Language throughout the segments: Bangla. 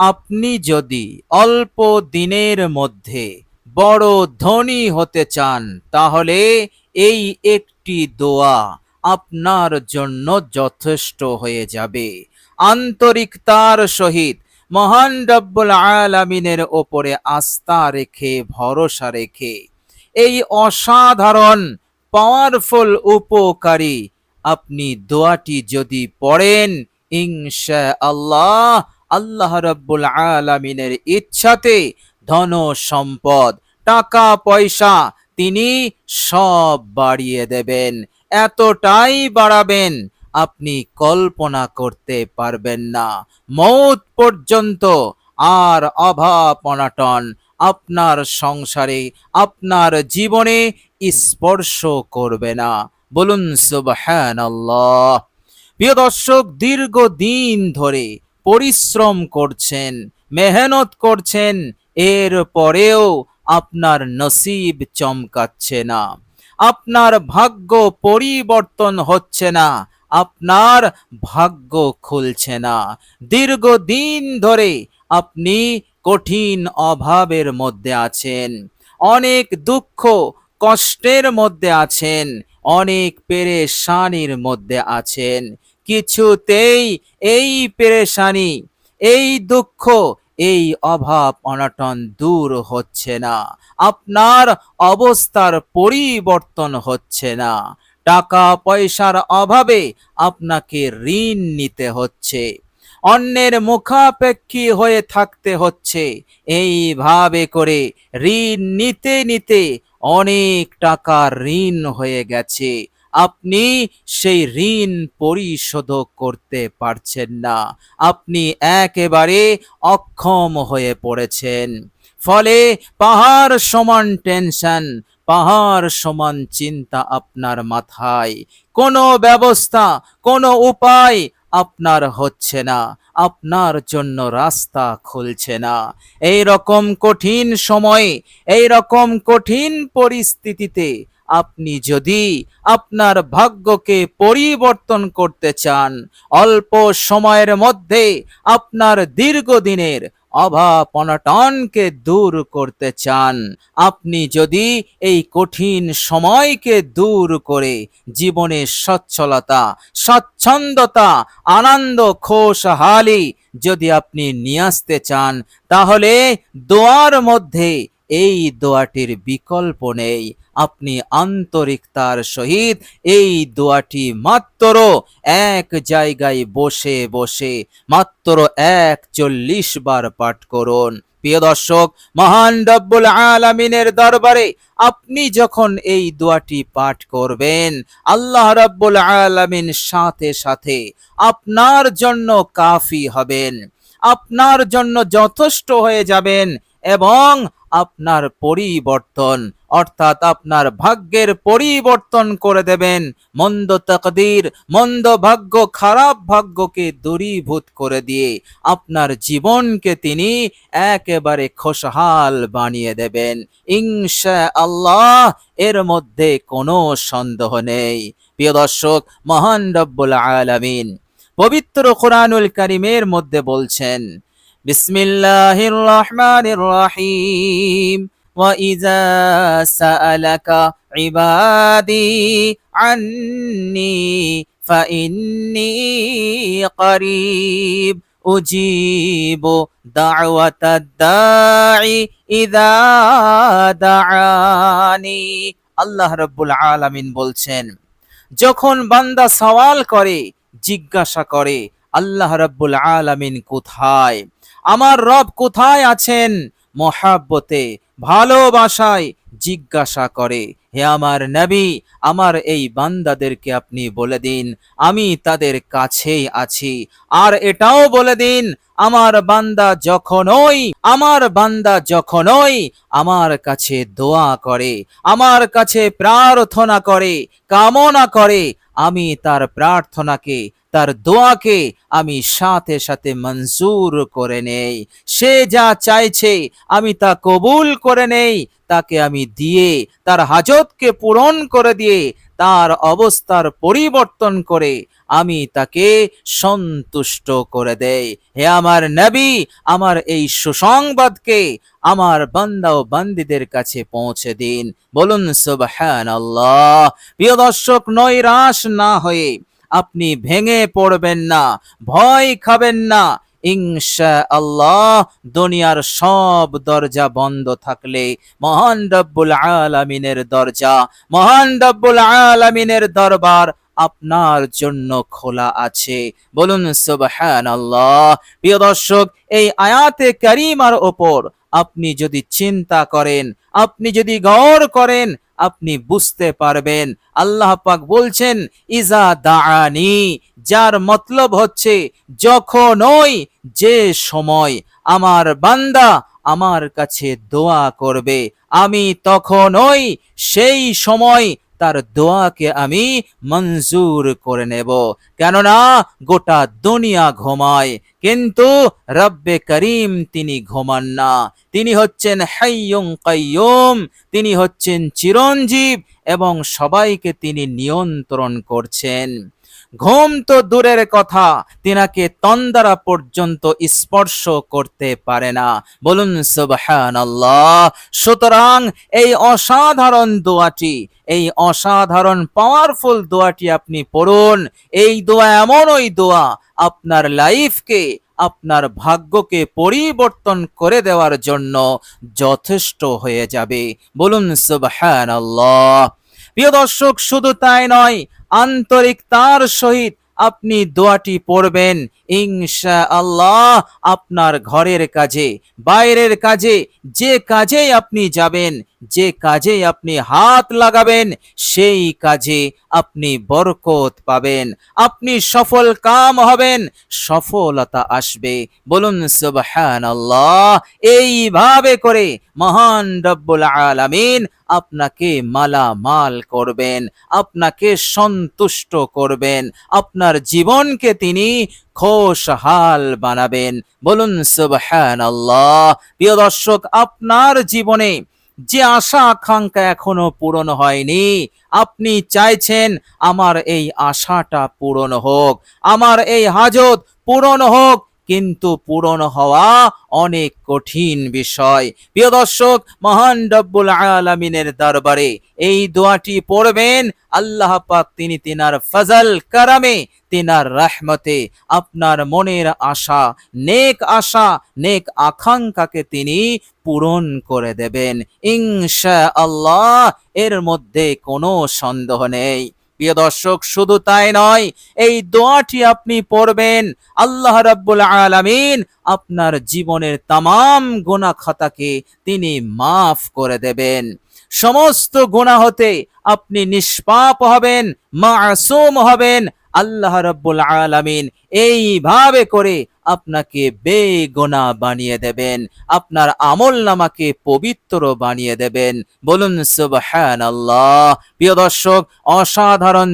আপনি যদি অল্প দিনের মধ্যে বড় ধনী হতে চান, তাহলে এই একটি দোয়া আপনার জন্য যথেষ্ট হয়ে যাবে। আন্তরিকতার সহিত মহান রব্বুল আলামিনের ওপরে আস্থা রেখে, ভরসা রেখে এই অসাধারণ পাওয়ারফুল উপকারী আপনি দোয়াটি যদি পড়েন, ইনশাআল্লাহ আল্লাহ রাব্বুল আলামিনের ইচ্ছাতে ধন সম্পদ, টাকা পয়সা তিনি সব বাড়িয়ে দেবেন। এতটাই বাড়াবেন আপনি কল্পনা করতে পারবেন না। মৌত পর্যন্ত আর অভাব অনাটন আপনার সংসারে, আপনার জীবনে স্পর্শ করবে না। বলুন সুবহানাল্লাহ। প্রিয় দর্শক, দীর্ঘদিন ধরে পরিশ্রম করছেন, মেহনত করছেন, এর পরেও আপনার নসিব চমকাচ্ছে না, আপনার ভাগ্য পরিবর্তন হচ্ছে না, আপনার ভাগ্য খুলছে না। দীর্ঘদিন ধরে আপনি কঠিন অভাবের মধ্যে আছেন, অনেক দুঃখ কষ্টের মধ্যে আছেন, অনেক পেরেশানির মধ্যে আছেন। কিছুতেই এই পেরেশানি, এই দুঃখ, এই অভাব অনটন দূর হচ্ছে না, আপনার অবস্থার পরিবর্তন হচ্ছে না। টাকা পয়সার অভাবে আপনাকে ঋণ নিতে হচ্ছে, অন্যের মুখাপেক্ষী হয়ে থাকতে হচ্ছে। এইভাবে করে ঋণ নিতে নিতে অনেক টাকা ঋণ হয়ে গেছে, আপনি সেই ঋণ পরিশোধ করতে পারছেন না, আপনি একেবারে অক্ষম হয়ে পড়েছেন। ফলে পাহাড় সমান টেনশন, পাহাড় সমান চিন্তা আপনার মাথায়। কোনো ব্যবস্থা, কোনো উপায় আপনার হচ্ছে না, আপনার জন্য রাস্তা খুলছে না। এই রকম কঠিন সময়ে, এই রকম কঠিন পরিস্থিতিতে আপনি যদি আপনার ভাগ্যকে পরিবর্তন করতে চান, অল্প সময়ের মধ্যে আপনার দীর্ঘদিনের অভাব অনটনকে দূর করতে চান, আপনি যদি এই কঠিন সময়কে দূর করে জীবনে সচ্ছলতা, স্বচ্ছন্দতা, আনন্দ, খুশহালি যদি আপনি নিয়ে আসতে চান, তাহলে দোয়ার মধ্যে এই দোয়াটির বিকল্প নেই। আপনি আন্তরিকতার সহিত এই দোয়াটি মাত্র এক জায়গায় বসে বসে মাত্র 41 বার পাঠ করুন। প্রিয় দর্শক, মহান রব্বুল আলামিনের দরবারে আপনি যখন এই দোয়াটি পাঠ করবেন, আল্লাহ রব্বুল আলামিন সাথে সাথে আপনার জন্য কাফি হবেন, আপনার জন্য যথেষ্ট হয়ে যাবেন, এবং আপনার পরিবর্তন, অর্থাৎ আপনার ভাগ্যের পরিবর্তন করে দেবেন। মন্দ তাকদীর, মন্দ ভাগ্য, খারাপ ভাগ্যকে দূরীভূত করে দিয়ে আপনার জীবনকে তিনি একেবারে খুশহাল বানিয়ে দেবেন ইনশাআল্লাহ। এর মধ্যে কোনো সন্দেহ নেই। প্রিয় দর্শক, মহান রব্বুল আলামিন পবিত্র কোরআনুল কারীমের মধ্যে বলছেন, বিসমিল্লাহির রহমানির রহিম, ওয়া ইযা সাআলাকা ইবাদি আন্নি ফাইন্নী করিব উজিবু দাওয়াতাদ দাঈ ইযা দাআনি। আল্লাহ রাব্বুল আলামিন বলছেন, যখন বান্দা সওয়াল করে, জিজ্ঞাসা করে আল্লাহ রাব্বুল আলামিন কোথায়, আমার রব কোথায় আছেন, মহাব্বতে, ভালোবাসায় জিজ্ঞাসা করে, হে আমার নবী, আমার এই বান্দাদেরকে আপনি বলে দিন আমি তাদের কাছেই আছি। আর এটাও বলে দিন, আমার বান্দা যখনই আমার কাছে দোয়া করে, আমার কাছে প্রার্থনা করে, কামনা করে, আমি তার প্রার্থনাকে, তার দোয়াকে আমি সাথে সাথে মঞ্জুর করে নেই। সে যা চাইছে আমি তা কবুল করে নেই, তাকে আমি দিয়ে, তার হাজতকে পূরণ করে দিয়ে, তার অবস্থার পরিবর্তন করে আমি তাকে সন্তুষ্ট করে দেই। হে আমার নবী, আমার এই সুসংবাদকে আমার বান্দা ও বান্দীদের কাছে পৌঁছে দিন। বলুন সুবহানাল্লাহ। প্রিয় দর্শক, নৈরাশ না হয়ে আপনি ভেঙে পড়বেন না, ভয় খাবেন না। ইনশাআল্লাহ দুনিয়ার সব দরজা বন্ধ থাকলে মহান রব্বুল আলামিনের দরজা, মহান রব্বুল আলামিনের দরবার আপনার জন্য খোলা আছে। বলুন সুবহানাল্লাহ। প্রিয় দর্শক, এই আয়াতে কারিমার ওপর আপনি যদি চিন্তা করেন, আপনি যদি গৌর করেন, আপনি বুঝতে পারবেন আল্লাহ পাক বলছেন ইজা দাআনি, যার মতলব হচ্ছে যখনই, যে সময় আমার বান্দা আমার কাছে দোয়া করবে, আমি তখনই সেই সময় তার দোয়াকে আমি মঞ্জুর করে নেব। কেননা গোটা দুনিয়া ঘুমায়, কিন্তু রব্বে করিম তিনি ঘুমান না। তিনি হচ্ছেন হাইয়ুম কাইয়ুম, তিনি হচ্ছেন চিরঞ্জীব এবং সবাইকে তিনি নিয়ন্ত্রণ করছেন। ঘুম তো দূরের কথা, তিনাকে তন্দ্রা পর্যন্ত স্পর্শ করতে পারে না। বলুন সুবহানাল্লাহ। সুতরাং এই অসাধারণ দোয়াটি, এই অসাধারণ পাওয়ারফুল দোয়াটি আপনি পড়ুন। এই দোয়া এমন ওই দোয়া আপনার লাইফকে, আপনার ভাগ্যকে পরিবর্তন করে দেওয়ার জন্য যথেষ্ট হয়ে যাবে। বলুন সুবহানাল্লাহ। প্রিয় দর্শক, শুধু তাই নয়, আন্তরিকতার সহিত আপনি দোয়াটি পড়বেন। ইনশাআল্লাহ আপনার ঘরের কাজে, বাইরের কাজে, যে কাজে আপনি যাবেন, যে কাজে আপনি হাত লাগাবেন, সেই কাজে আপনি বরকত পাবেন, আপনি সফল কাম হবেন, সফলতা আসবে। বলুন সুবহানাল্লাহ। এইভাবে করে মহান রব্বুল আলামিন আপনাকে মালামাল করবেন, আপনাকে সন্তুষ্ট করবেন, আপনার জীবনকে তিনি খুশহাল বানাবেন। বলুন সুবহানাল্লাহ। প্রিয় দর্শক, আপনার জীবনে যে আশা আকাঙ্ক্ষা এখনো পূরণ হয়নি, আপনি চাইছেন আমার এই আশাটা পূরণ হোক, আমার এই হাজত পূরণ হোক, কিন্তু পূরণ হওয়া অনেক কঠিন বিষয়। প্রিয় দর্শক, মহান রব্বুল আলামিনের দরবারে এই দোয়াটি পড়বেন। আল্লাহ পাক তিনি তিনার ফজল কারামে, তিনার রহমতে আপনার মনের আশা, নেক আকাঙ্ক্ষাকে তিনি পূরণ করে দেবেন ইনশাআল্লাহ। এর মধ্যে কোনো সন্দেহ নেই। প্রিয় দর্শক, শুধু তাই নয়, এই দোয়াটি আপনি পড়বেন, আল্লাহ রাব্বুল আলামিন আপনার জীবনের তামাম গুনাহ খাতাকে তিনি মাফ করে দেবেন। সমস্ত গুনাহ হতে আপনি নিষ্পাপ হবেন, মাসুম হবেন। আল্লাহ রাব্বুল আলামিন এইভাবে করে আপনাকে বেগুনাহ বানিয়ে দেবেন, আপনার আমল নামাকে পবিত্র বানিয়ে দেবেন। বলুন সুবহানাল্লাহ। প্রিয় দর্শক, অসাধারণ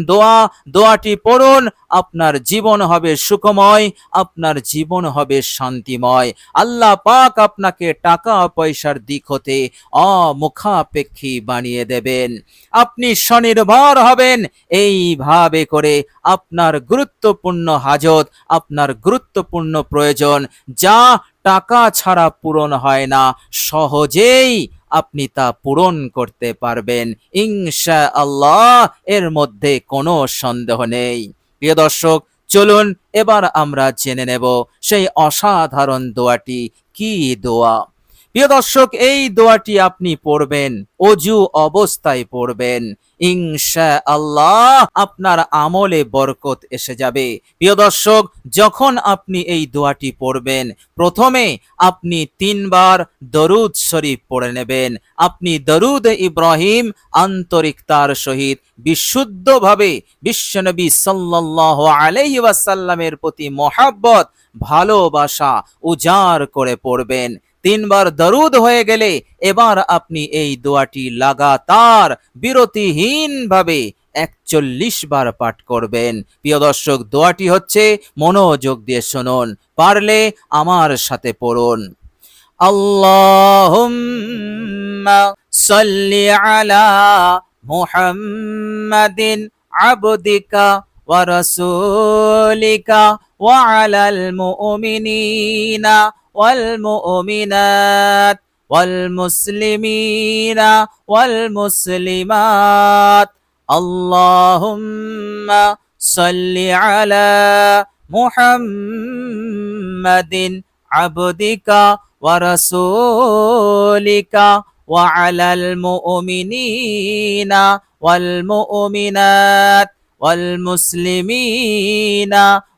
দোয়াটি পড়ুন, আপনার জীবন হবে সুখময়, আপনার জীবন হবে শান্তিময়। আল্লাহ পাক আপনাকে টাকা পয়সার দিক হতে অমুখাপেক্ষী বানিয়ে দেবেন, আপনি স্বনির্ভর হবেন। এইভাবে করে আপনার গুরুত্বপূর্ণ হাজত, আপনার গুরুত্বপূর্ণ প্রয়োজন, যা টাকা ছাড়া পূরণ হয় না, সহজেই আপনি তা পূরণ করতে পারবেন ইনশাআল্লাহ। এর মধ্যে কোনো সন্দেহ নেই। প্রিয় দর্শক, চলুন এবার আমরা জেনে নেব সেই অসাধারণ দোয়াটি কি দোয়া। প্রিয় দর্শক, এই দোয়াটি আপনি পড়বেন, অজু অবস্থায় পড়বেন। ইনশাআল্লাহ আপনার আমলে বরকত এসে যাবে। প্রিয় দর্শক, যখন আপনি এই দোয়াটি পড়বেন, প্রথমে আপনি 3 বার দরুদ শরীফ পড়ে নেবেন। আপনি দরুদ ইব্রাহিম আন্তরিকতার সহিত বিশুদ্ধভাবে বিশ্বনবী সাল্লাল্লাহু আলাইহি ওয়াসাল্লামের প্রতি মহব্বত, ভালোবাসা উজাড় করে পড়বেন। 3 বার দরুদ হয়ে গেলে এবার আপনি এই দোয়াটি লাগাতার বিরতিহীন ভাবে 41 বার পাঠ করবেন। প্রিয় দর্শক, দোয়াটি হচ্ছে, মনোযোগ দিয়ে শুনুন, পারলে আমার সাথে পড়ুন। আল্লাহুম্মা সাল্লি আলা মুহাম্মাদিন আবদিকা ورسولك وعلى المؤمنين والمؤمنات والمسلمين والمسلمات اللهم صل على محمد عبدك ورسولك وعلى المؤمنين والمؤمنات والمسلمين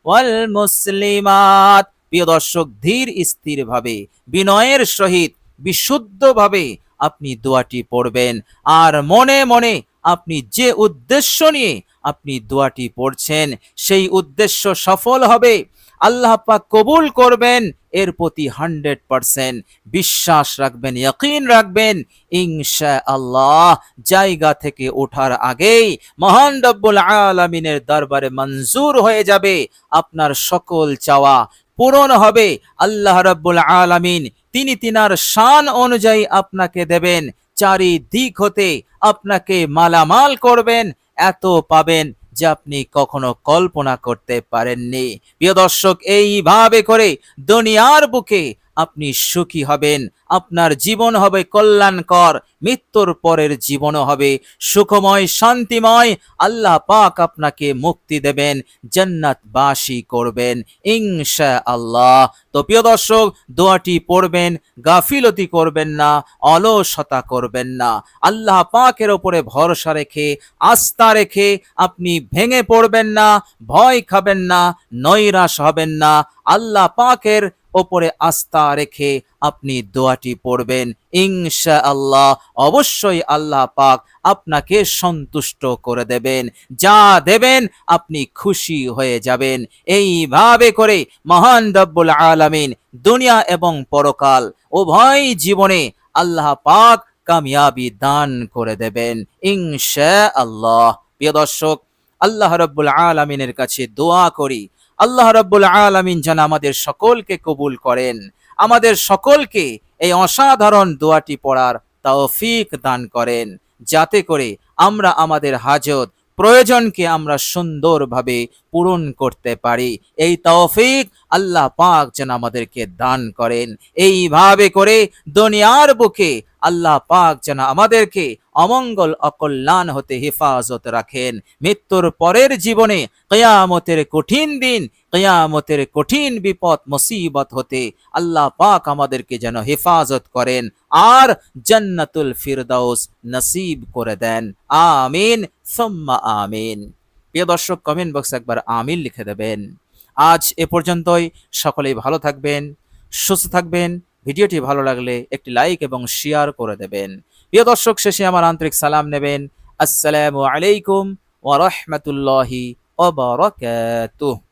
والمسلمات। প্রিয় দর্শক, ধীর স্থির ভাবে বিনয়ের সহিত বিশুদ্ধভাবে আপনি দোয়াটি পড়বেন, আর মনে মনে আপনি যে উদ্দেশ্য নিয়ে আপনি দোয়াটি পড়ছেন সেই উদ্দেশ্য সফল হবে, আল্লাহ পাক কবুল করবেন, এর প্রতি 100% বিশ্বাস রাখবেন, ইয়াকিন রাখবেন। ইনশাআল্লাহ জায়গা থেকে ওঠার আগেই মহান রব্বুল আলামিনের দরবারে মঞ্জুর হয়ে যাবে, আপনার সকল চাওয়া পূরণ হবে। আল্লাহ রব্বুল আলামিন তিনি তিনার শান অনুযায়ী আপনাকে দেবেন, চারিদিক হতে আপনাকে মালামাল করবেন, এত পাবেন যে আপনি কখনো কল্পনা করতে পারেননি। প্রিয় দর্শক, এইভাবে করে দুনিয়ার বুকে আপনি সুখী হবেন, আপনার জীবন হবে কল্যাণকর, মৃত্যুর পরের জীবনও হবে সুখময়, শান্তিময়। আল্লাহ পাক আপনাকে মুক্তি দেবেন, জান্নাতবাসী করবেন ইনশাআল্লাহ। তো প্রিয় দর্শক, দোয়াটি পড়বেন, গাফিলতি করবেন না, অলসতা করবেন না। আল্লাহ পাকের ওপরে ভরসা রেখে, আস্থা রেখে আপনি ভেঙে পড়বেন না, ভয় খাবেন না, নৈরাশ হবেন না। আল্লাহ পাকের ওপরে আস্থা রেখে আপনি দোয়াটি পড়বেন, ইনশাআল্লাহ অবশ্যই আল্লাহ পাক আপনাকে সন্তুষ্ট করে দেবেন, যা দেবেন আপনি খুশি হয়ে যাবেন। এইভাবে করে মহান রব্বুল আলামিন দুনিয়া এবং পরকাল উভয় জীবনে আল্লাহ পাক কামিয়াবি দান করে দেবেন ইনশাআল্লাহ। প্রিয় দর্শক, আল্লাহ রব্বুল আলামিনের কাছে দোয়া করি, আল্লাহ রব্বুল আলামিন যেন আমাদের সকলকে কবুল করেন, আমাদের সকলকে এই অসাধারণ দোয়াটি পড়ার তৌফিক দান করেন, যাতে করে আমরা আমাদের হাজত প্রয়োজনকে আমরা সুন্দরভাবে পূরণ করতে পারি। এই তৌফিক আল্লাহ পাক যেন আমাদেরকে দান করেন। এইভাবে করে দুনিয়ার বুকে আল্লাহ পাক যেন আমাদেরকে অমঙ্গল অকল্যাণ হতে হেফাজত রাখেন। মৃত্যুর পরের জীবনে কিয়ামতের কঠিন দিন, কিয়ামতের কঠিন বিপদ মুসিবত হতে আল্লাহ পাক আমাদেরকে যেন হেফাজত করেন আর জান্নাতুল ফিরদাউস নসিব করে দেন। আমিন সুম্মা আমিন। প্রিয় দর্শক, কমেন্ট বক্সে একবার আমিন লিখে দেবেন। আজ এ পর্যন্তই। সকলেই ভালো থাকবেন, সুস্থ থাকবেন। ভিডিওটি ভালো লাগলে একটি লাইক এবং শেয়ার করে দেবেন। প্রিয় দর্শক, শেষে আমার আন্তরিক সালাম নেবেন। আসসালামু আলাইকুম ওয়া রাহমাতুল্লাহি ওয়া বারাকাতুহু।